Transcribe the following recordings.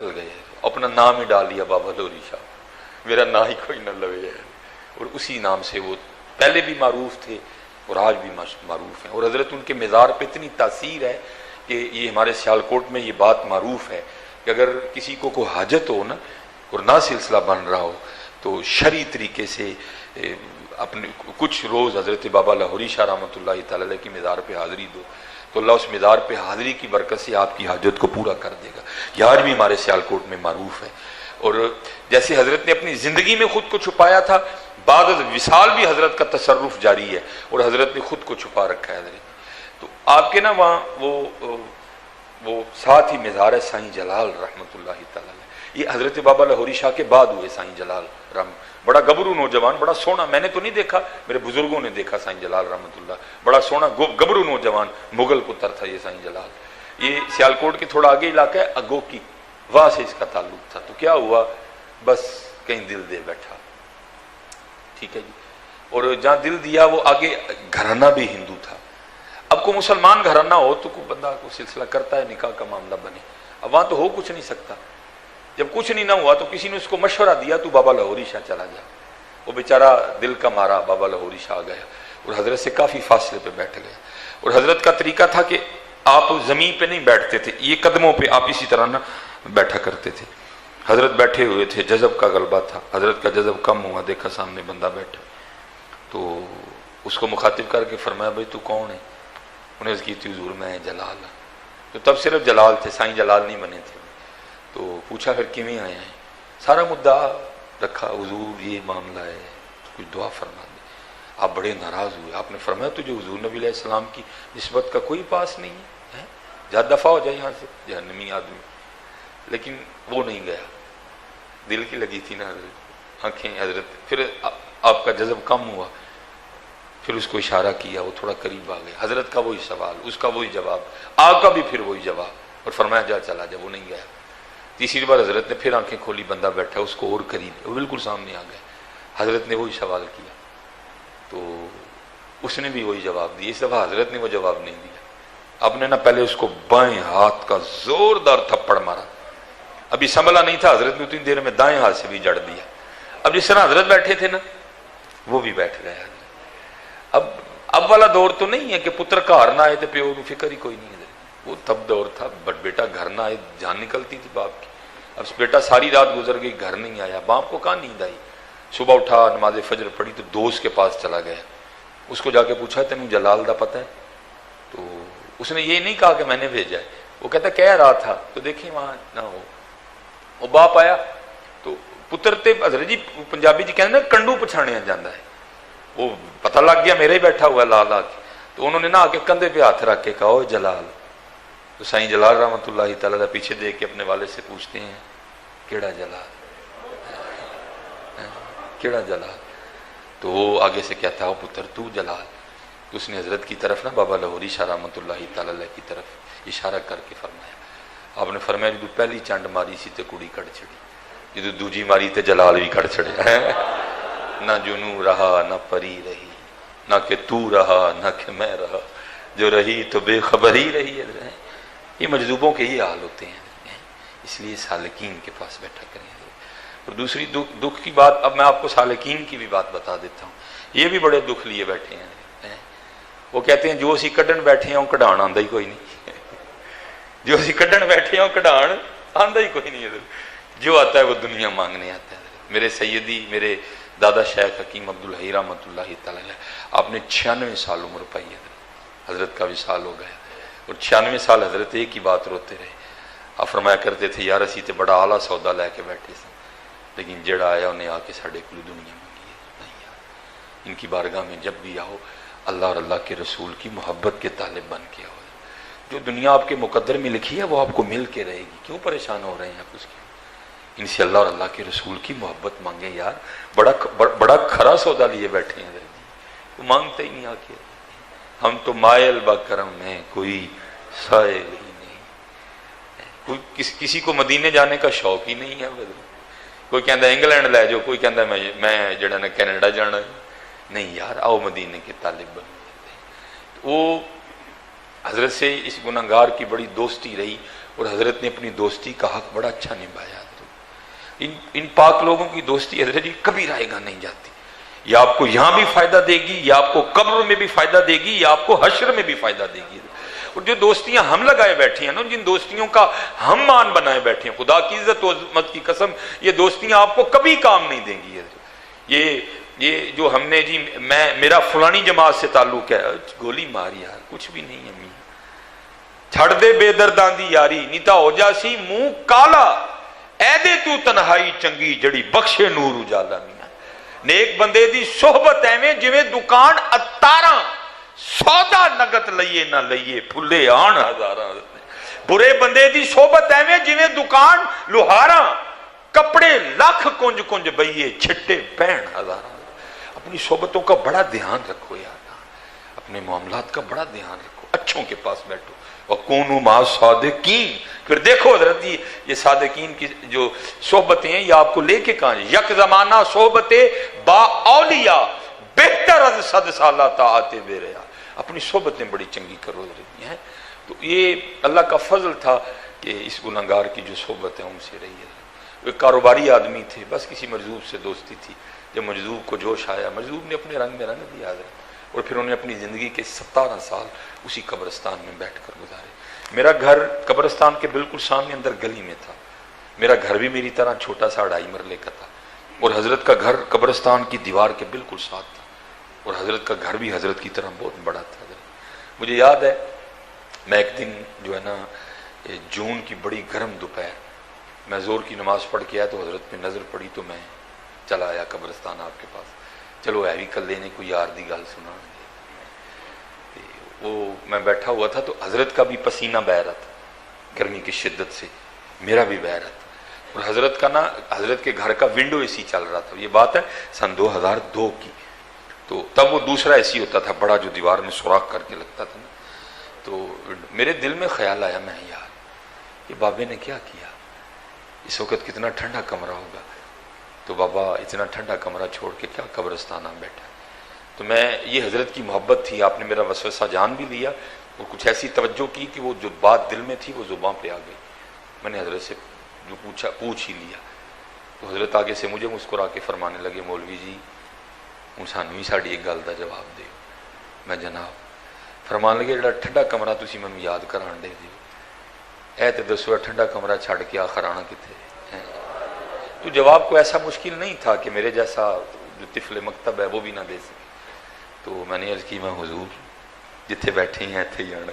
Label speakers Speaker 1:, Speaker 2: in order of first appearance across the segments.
Speaker 1: گئے اپنا نام ہی ڈال لیا بابا لوری شاہ، میرا نام ہی کوئی نہ لوے ہے، اور اسی نام سے وہ پہلے بھی معروف تھے اور آج بھی معروف ہیں۔ اور حضرت ان کے مزار پہ اتنی تاثیر ہے کہ یہ ہمارے سیالکوٹ میں یہ بات معروف ہے کہ اگر کسی کو کوئی حاجت ہو نا اور نہ سلسلہ بن رہا ہو تو شرعی طریقے سے اپنے کچھ روز حضرت بابا لاہوری شاہ رحمۃ اللہ تعالی علیہ کی مزار پہ حاضری دو تو اللہ اس مزار پہ حاضری کی برکت سے آپ کی حاجت کو پورا کر دے گا۔ یہ آج بھی ہمارے سیالکوٹ میں معروف ہے۔ اور جیسے حضرت نے اپنی زندگی میں خود کو چھپایا تھا، بعد وصال بھی حضرت کا تصرف جاری ہے اور حضرت نے خود کو چھپا رکھا ہے حضرت۔ تو آپ کے نا وہاں وہ ساتھ ہی مزار ہے سائیں جلال رحمۃ اللہ تعالی علیہ۔ یہ حضرت بابا لاہوری شاہ کے بعد ہوئے سائیں جلال بڑا گبرو نوجوان، بڑا سونا، میں نے تو نہیں دیکھا، میرے بزرگوں نے دیکھا سائیں جلال رحمۃ اللہ، بڑا سونا گبرو نوجوان، مغل پتر تھا یہ سائیں جلال۔ یہ سیالکوٹ کے تھوڑا آگے علاقہ ہے اگو کی، وہاں سے اس کا تعلق تھا۔ تو کیا ہوا، بس کہیں دل دے بیٹھا، ٹھیک ہے جی۔ اور جہاں دل دیا وہ آگے گھرانہ بھی ہندو تھا۔ اب کو مسلمان گھرانہ ہو تو کوئی بندہ کو سلسلہ کرتا ہے، نکاح کا معاملہ بنے۔ اب وہاں تو ہو کچھ نہیں سکتا۔ جب کچھ نہیں نہ ہوا تو کسی نے اس کو مشورہ دیا تو بابا لاہوری شاہ چلا جا۔ وہ بیچارہ دل کا مارا بابا لاہوری شاہ آ گیا اور حضرت سے کافی فاصلے پہ بیٹھ گیا۔ اور حضرت کا طریقہ تھا کہ آپ زمین پہ نہیں بیٹھتے تھے، یہ قدموں پہ آپ اسی طرح نہ بیٹھا کرتے تھے۔ حضرت بیٹھے ہوئے تھے، جذب کا غلبہ تھا، حضرت کا جذب کم ہوا، دیکھا سامنے بندہ بیٹھا تو اس کو مخاطب کر کے فرمایا بھائی تو کون ہے؟ انہیں اس کی تھی حضور میں جلال، تو تب صرف جلال تھے، سائیں جلال نہیں بنے تھے۔ تو پوچھا پھر کیویں آئے ہیں؟ سارا مدعا رکھا، حضور یہ معاملہ ہے، کچھ دعا فرما دیں۔ آپ بڑے ناراض ہوئے، آپ نے فرمایا تجھے حضور نبی علیہ السلام کی نسبت کا کوئی پاس نہیں ہے، جا دفع ہو جائے یہاں سے، جہنمی آدمی۔ لیکن وہ نہیں گیا، دل کی لگی تھی نا حضرت، آنکھیں حضرت، پھر آپ کا جذب کم ہوا، پھر اس کو اشارہ کیا، وہ تھوڑا قریب آ گیا، حضرت کا وہی سوال، اس کا وہی جواب، آپ کا بھی پھر وہی جواب، اور فرمایا جا چلا جا، وہ نہیں گیا۔ تیسری بار حضرت نے پھر آنکھیں کھولی، بندہ بیٹھا، اس کو اور قریب، وہ بالکل سامنے آ گیا، حضرت نے وہی سوال کیا تو اس نے بھی وہی جواب دیا۔ اس دفعہ حضرت نے وہ جواب نہیں دیا، آپ نے نا پہلے اس کو بائیں ہاتھ کا زوردار تھپڑ مارا، ابھی سنبھلا نہیں تھا، حضرت نے اتنی دیر میں دائیں ہاتھ سے بھی جڑ دیا۔ اب جس طرح حضرت بیٹھے تھے نا وہ بھی بیٹھ گئے۔ اب والا دور تو نہیں ہے کہ پتر گھر نہ آئے تو پیو کو فکر ہی کوئی نہیں ہے، وہ تب دور تھا بٹ بیٹا گھر نہ آئے جان نکلتی تھی باپ کی۔ اب بیٹا ساری رات گزر گئی، گھر نہیں آیا، باپ کو کہاں نیند آئی، صبح اٹھا نماز فجر پڑھی تو دوست کے پاس چلا گیا، اس کو جا کے پوچھا تینوں جلال دا پتہ ہے؟ تو اس نے یہ نہیں کہا کہ میں نے بھیجا ہے، وہ کہتا کہہ رہا تھا، تو دیکھیں وہاں نہ ہو۔ وہ باپ آیا تو پتر تے حضرت جی پنجابی جی کہتے ہیں نا کنڈو پچھاڑیا جاتا ہے، وہ پتہ لگ گیا میرے ہی بیٹھا ہوا لا لا کے، تو انہوں نے نہ آ کے کندھے پہ ہاتھ رکھ کے کہا او جلال۔ تو سائیں جلال رحمۃ اللہ تعالیٰ پیچھے دیکھ کے اپنے والد سے پوچھتے ہیں کیڑا جلال، کیڑا جلال؟ تو وہ آگے سے کہتا ہے پتر تو جلال۔ تو اس نے حضرت کی طرف نا بابا لاہوری شاہ رحمۃ اللہ تعالیٰ کی طرف اشارہ کر کے فرمایا، آپ نے فرمایا جدو پہلی چنڈ ماری سی تے کڑی کٹ چھڑی، جدو دوجی ماری تے جلال بھی کٹ چھڑیا، نہ جنو رہا نہ پری رہی، نہ کہ تو رہا نہ کہ میں رہا، جو رہی تو بے خبر ہی رہی ہے۔ یہ مجذوبوں کے ہی حال ہوتے ہیں، اس لیے سالکین کے پاس بیٹھا کریں۔ اور دوسری دکھ کی بات، اب میں آپ کو سالکین کی بھی بات بتا دیتا ہوں، یہ بھی بڑے دکھ لیے بیٹھے ہیں۔ وہ کہتے ہیں جو اسی کڈن بیٹھے ہیں کڈان آندا ہی کوئی نہیں، جو اسی کڈن بیٹھے ہیں کڈان آندا ہی کوئی نہیں، جو آتا ہے وہ دنیا مانگنے آتا ہے۔ میرے سیدی میرے دادا شیخ حکیم عبدالحی رحمۃ اللہ تعالی آپ نے 96 سال عمر پائی ہے، حضرت کا وصال ہو گیا، اور 96 سال حضرت ایک ہی بات روتے رہے۔ آپ فرمایا کرتے تھے یار اسی تے بڑا اعلیٰ سودا لے کے بیٹھے سن، لیکن جڑا آیا انہیں آ کے ساڑھے کلو دنیا مانگی ہے، نہیں یار ان کی بارگاہ میں جب بھی آؤ اللہ اور اللہ کے رسول کی محبت کے طالب بن کے آؤ، جو دنیا آپ کے مقدر میں لکھی ہے وہ آپ کو مل کے رہے گی، کیوں پریشان ہو رہے ہیں آپ اس کی؟ ان سے اللہ اور اللہ کے رسول کی محبت مانگیں یار، بڑا کھرا سودا لیے بیٹھے ہیں، وہ مانگتے ہی نہیں آ کے۔ ہم تو مائل با کرم ہیں کوئی سائل ہی نہیں، کوئی کسی کو مدینے جانے کا شوق ہی نہیں ہے، کوئی کہتا ہے انگلینڈ لے جاؤ، کوئی کہتا ہے میں جڑا نا کینیڈا جانا ہے، نہیں یار آؤ مدینے کے طالب بن۔ وہ حضرت سے اس گناہگار کی بڑی دوستی رہی، اور حضرت نے اپنی دوستی کا حق بڑا اچھا نبھایا. ان پاک لوگوں کی دوستی حضرت جی کبھی رائے گا نہیں جاتی. یا آپ کو یہاں بھی فائدہ دے گی, یا آپ کو قبر میں بھی فائدہ دے گی, یا آپ کو حشر میں بھی فائدہ دے گی. اور جو دوستیاں ہم لگائے بیٹھے ہیں نا, جن دوستیوں کا ہم مان بنائے بیٹھے ہیں, خدا کی عزت و عظمت کی قسم یہ دوستیاں آپ کو کبھی کام نہیں دیں گی. یہ جو ہم نے جی میرا فلانی جماعت سے تعلق ہے, گولی ماری یار, کچھ بھی نہیں ہے. چھڑ دے بے درداں دی یاری, نیتا ہو جا سی منہ کالا, اے دے تو تنہائی چنگی جڑی بخشے نور اجالا. میاں نیک بندے دی صحبت ایویں جویں دکان اتاراں, سودا نگت لئیے نہ لئیے پھلے آن ہزاراں. برے بندے دی صحبت ایویں جویں دکان لوہاراں, کپڑے لاکھ کنج کنج بئیے چھٹے پہن ہزاراں. اپنی صحبتوں کا بڑا دھیان رکھو یار, اپنے معاملات کا بڑا دھیان رکھو, اچھوں کے پاس بیٹھو. وَكُونُوا مَعَ الصَّادِقِينَ. پھر دیکھو حضرت یہ صادقین کی جو صحبتیں ہیں یہ آپ کو لے کے کہاں جائیں. یک زمانہ صحبت با اولیاء بہتر از 100 سالہ طاعت بے ریا. اپنی صحبتیں بڑی چنگی کرو حضرت ہیں. تو یہ اللہ کا فضل تھا کہ اس گنہگار کی جو صحبت ہے ان سے رہی ہے. وہ کاروباری آدمی تھے, بس کسی مجذوب سے دوستی تھی. جب مجذوب کو جوش آیا, مجذوب نے اپنے رنگ میں رنگ دیا حضرت, اور پھر انہوں نے اپنی زندگی کے 17 سال اسی قبرستان میں بیٹھ کر گزارے. میرا گھر قبرستان کے بالکل سامنے اندر گلی میں تھا. میرا گھر بھی میری طرح چھوٹا سا 2.5 مرلے کا تھا, اور حضرت کا گھر قبرستان کی دیوار کے بالکل ساتھ تھا, اور حضرت کا گھر بھی حضرت کی طرح بہت بڑا تھا. مجھے یاد ہے میں ایک دن جو ہے نا جون کی بڑی گرم دوپہر, میں زور کی نماز پڑھ کے آیا تو حضرت پہ نظر پڑی, تو میں چلا آیا قبرستان آپ کے پاس. چلو ہے بھی کل لینے کوئی یار دی گل سنا. وہ میں بیٹھا ہوا تھا تو حضرت کا بھی پسینہ بہہ رہا تھا گرمی کی شدت سے, میرا بھی بہہ رہا تھا. اور حضرت کا نا, حضرت کے گھر کا ونڈو اے سی چل رہا تھا. یہ بات ہے سن 2002 کی. تو تب وہ دوسرا اے سی ہوتا تھا بڑا, جو دیوار میں سوراخ کر کے لگتا تھا نا. تو میرے دل میں خیال آیا, میں یار یہ بابے نے کیا کیا, اس وقت کتنا ٹھنڈا کمرہ ہوگا. تو بابا اتنا ٹھنڈا کمرہ چھوڑ کے کیا قبرستان آ بیٹھا. تو میں, یہ حضرت کی محبت تھی, آپ نے میرا وسوسہ جان بھی لیا, اور کچھ ایسی توجہ کی کہ وہ جو بات دل میں تھی وہ زبان پہ آ گئی. میں نے حضرت سے جو پوچھ ہی لیا. تو حضرت آگے سے مجھے مسکرا کے فرمانے لگے, مولوی جی ہوں سانو ہی ساڈی ایک گل دا جواب دیو. میں جناب. فرمان لگے جڑا ٹھنڈا کمرہ تسی مینوں یاد کران دے دیو, اے تے دسو ٹھنڈا کمرہ چھڈ کے آخر آنا کتے ہے. تو جواب کو ایسا مشکل نہیں تھا کہ میرے جیسا جو طفل مکتب ہے وہ بھی نہ دے سکے. تو میں نے عرض کی, میں حضور جتھے بیٹھے ہیں اتھے ہی آنا.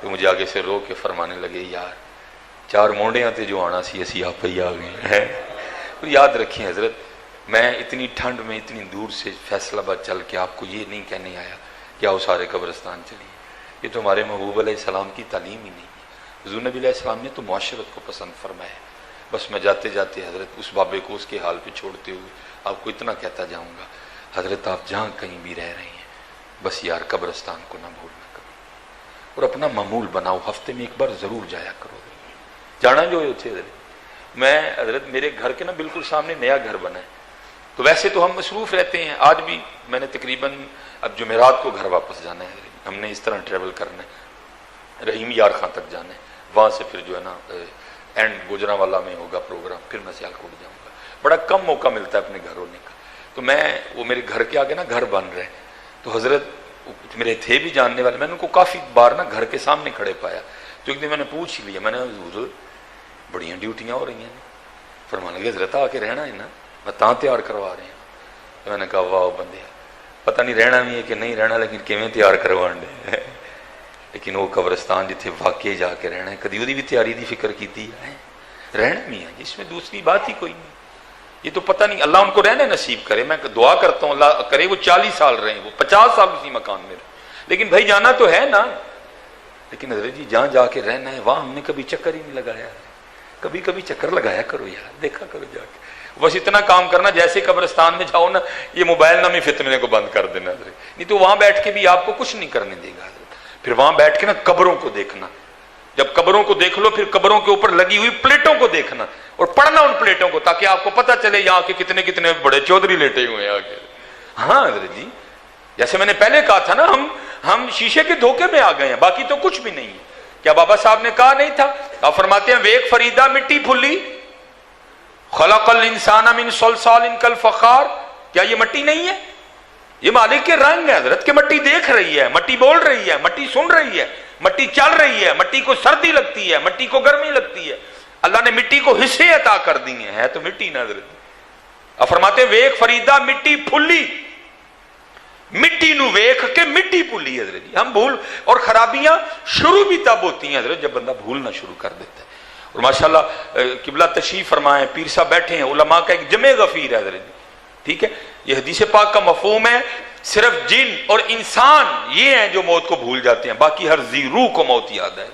Speaker 1: تو مجھے آگے سے رو کے فرمانے لگے, یار 4 مونڈیاں تے جو آنا سی اسی آپ ہی آ گئے ہیں. تو یاد رکھیں حضرت, میں اتنی ٹھنڈ میں اتنی دور سے فیصل آباد چل کے آپ کو یہ نہیں کہنے آیا کہ آؤ سارے قبرستان چلیے. یہ تو ہمارے محبوب علیہ السلام کی تعلیم ہی نہیں ہے. حضور نبی علیہ السلام نے تو معاشرت کو پسند فرمایا. بس میں جاتے جاتے حضرت اس بابے کو اس کے حال پہ چھوڑتے ہوئے آپ کو اتنا کہتا جاؤں گا, حضرت آپ جہاں کہیں بھی رہ رہے ہیں بس یار قبرستان کو نہ بھولنا کرو, اور اپنا معمول بناؤ, ہفتے میں ایک بار ضرور جایا کرو. جانا جو ہوتے میں حضرت میرے گھر کے نا بالکل سامنے نیا گھر بنا ہے. تو ویسے تو ہم مصروف رہتے ہیں, آج بھی میں نے تقریباً اب جمعرات کو گھر واپس جانا ہے. ہم نے اس طرح ٹریول کرنا ہے, رحیم یار خان تک جانا ہے, وہاں سے پھر جو ہے نا اینڈ گوجرانوالا میں ہوگا پروگرام, پھر میں سیالکوٹ جاؤں گا. بڑا کم موقع ملتا ہے اپنے گھر ہونے کا. تو میں وہ میرے گھر کے آگے نا گھر بن رہے, تو حضرت میرے تھے بھی جاننے والے, میں نے ان کو کافی بار نا گھر کے سامنے کھڑے پایا. تو ایک دن میں نے پوچھ ہی لیا, میں نے حضور بڑیاں ڈیوٹیاں ہو رہی ہیں. فرمانے لگے حضرت آ کے رہنا ہے نا, میں تاں تیار کروا رہے ہیں. تو میں نے کہا واہ بندے, پتہ نہیں رہنا بھی ہے کہ نہیں رہنا, لیکن کیویں تیار کروان دے. لیکن وہ قبرستان جتھے واقعی جا کے رہنا ہے, کدی وہ بھی تیاری دی فکر کیتی ہے, رہنا بھی ہے, اس میں دوسری بات ہی کوئی نہیں. یہ تو پتہ نہیں, اللہ ان کو رہنے نصیب کرے. میں دعا کرتا ہوں اللہ کرے وہ 40 سال رہیں, وہ 50 سال اسی مکان میں رہیں, لیکن بھائی جانا تو ہے نا. لیکن حضرت جی جہاں جا کے رہنا ہے وہاں ہم نے کبھی چکر ہی نہیں لگایا. کبھی کبھی چکر لگایا کرو یار, دیکھا کرو جا کے. بس اتنا کام کرنا, جیسے قبرستان میں جاؤ نا, یہ موبائل نامی فتنے کو بند کر دینا حضرت, نہیں تو وہاں بیٹھ کے بھی آپ کو کچھ نہیں کرنے دے گا حضرت. پھر وہاں بیٹھ کے نا قبروں کو دیکھنا, جب قبروں کو دیکھ لو پھر قبروں کے اوپر لگی ہوئی پلیٹوں کو دیکھنا اور پڑھنا ان پلیٹوں کو, تاکہ آپ کو پتہ چلے یہاں کے کتنے کتنے بڑے چودھری لیٹے ہوئے ہیں آگے. ہاں حضرت جی, جیسے میں نے پہلے کہا تھا نا, ہم شیشے کے دھوکے میں آ گئے ہیں, باقی تو کچھ بھی نہیں ہے. کیا بابا صاحب نے کہا نہیں تھا؟ آپ فرماتے ہیں ویک فریدا مٹی پھلی خلق الانسان من صلصال کالفخار، کیا یہ مٹی نہیں ہے؟ یہ مالک کے رنگ ہے حضرت، کہ مٹی دیکھ رہی ہے، مٹی بول رہی ہے، مٹی سن رہی ہے، مٹی چل رہی ہے، مٹی کو سردی لگتی ہے، مٹی کو گرمی لگتی ہے، اللہ نے مٹی کو حصے عطا کر دیے ہیں، تو مٹی نہ حضرت۔ اب فرماتے ہیں ویک فریدا مٹی پھلی، مٹی نو ویکھ کے مٹی پھلی حضرت جی۔ ہم بھول اور خرابیاں شروع بھی تب ہوتی ہیں حضرت جب بندہ بھولنا شروع کر دیتا ہے۔ اور ماشاءاللہ قبلہ تشریف فرمائیں، پیر صاحب بیٹھے ہیں، علماء کا ایک جمع غفیر ہے حضرت جی، ٹھیک ہے؟ یہ حدیث پاک کا مفہوم ہے، صرف جن اور انسان یہ ہیں جو موت کو بھول جاتے ہیں، باقی ہر ذی روح کو موت یاد ہے۔